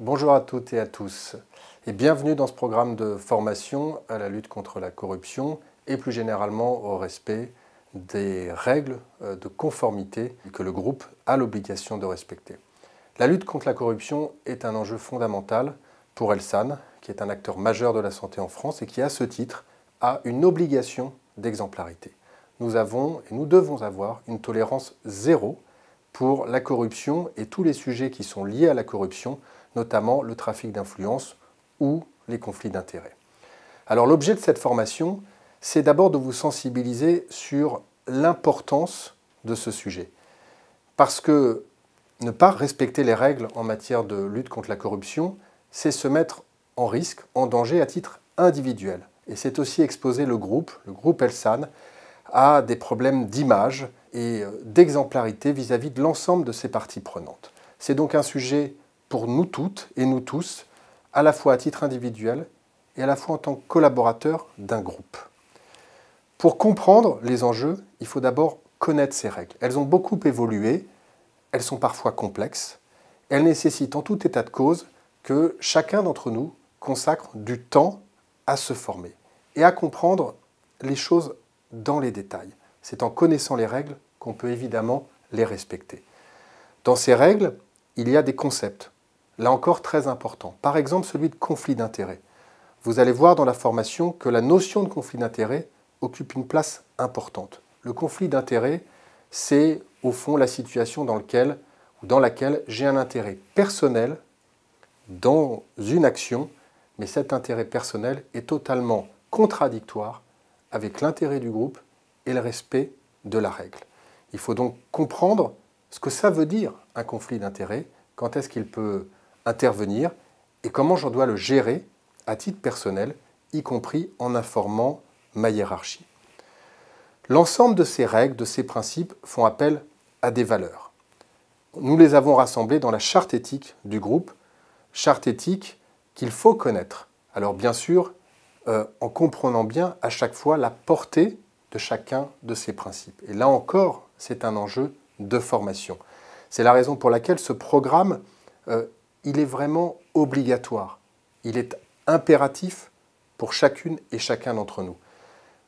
Bonjour à toutes et à tous et bienvenue dans ce programme de formation à la lutte contre la corruption et plus généralement au respect des règles de conformité que le groupe a l'obligation de respecter. La lutte contre la corruption est un enjeu fondamental pour Elsan, qui est un acteur majeur de la santé en France et qui, à ce titre, a une obligation d'exemplarité. Nous avons et nous devons avoir une tolérance zéro pour la corruption et tous les sujets qui sont liés à la corruption, notamment le trafic d'influence ou les conflits d'intérêts. Alors l'objet de cette formation, c'est d'abord de vous sensibiliser sur l'importance de ce sujet. Parce que ne pas respecter les règles en matière de lutte contre la corruption, c'est se mettre en risque, en danger à titre individuel. Et c'est aussi exposer le groupe Elsan, à des problèmes d'image et d'exemplarité vis-à-vis de l'ensemble de ses parties prenantes. C'est donc un sujet pour nous toutes et nous tous, à la fois à titre individuel et à la fois en tant que collaborateur d'un groupe. Pour comprendre les enjeux, il faut d'abord connaître ces règles. Elles ont beaucoup évolué, elles sont parfois complexes, elles nécessitent en tout état de cause que chacun d'entre nous consacre du temps à se former et à comprendre les choses dans les détails. C'est en connaissant les règles qu'on peut évidemment les respecter. Dans ces règles, il y a des concepts, là encore très importants. Par exemple, celui de conflit d'intérêts. Vous allez voir dans la formation que la notion de conflit d'intérêts occupe une place importante. Le conflit d'intérêts, c'est au fond la situation dans laquelle j'ai un intérêt personnel dans une action, mais cet intérêt personnel est totalement contradictoire avec l'intérêt du groupe et le respect de la règle. Il faut donc comprendre ce que ça veut dire un conflit d'intérêts, quand est-ce qu'il peut intervenir et comment je dois le gérer à titre personnel, y compris en informant ma hiérarchie. L'ensemble de ces règles, de ces principes font appel à des valeurs. Nous les avons rassemblées dans la charte éthique du groupe, charte éthique qu'il faut connaître. Alors bien sûr, en comprenant bien à chaque fois la portée de chacun de ces principes. Et là encore, c'est un enjeu de formation. C'est la raison pour laquelle ce programme, il est vraiment obligatoire. Il est impératif pour chacune et chacun d'entre nous.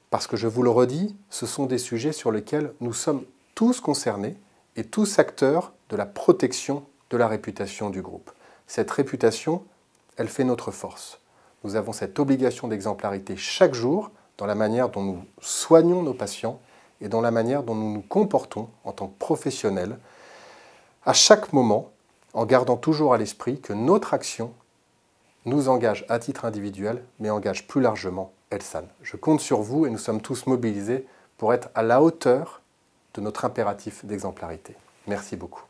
Parce que je vous le redis, ce sont des sujets sur lesquels nous sommes tous concernés et tous acteurs de la protection de la réputation du groupe. Cette réputation, elle fait notre force. Nous avons cette obligation d'exemplarité chaque jour dans la manière dont nous soignons nos patients et dans la manière dont nous nous comportons en tant que professionnels, à chaque moment, en gardant toujours à l'esprit que notre action nous engage à titre individuel, mais engage plus largement Elsan. Je compte sur vous et nous sommes tous mobilisés pour être à la hauteur de notre impératif d'exemplarité. Merci beaucoup.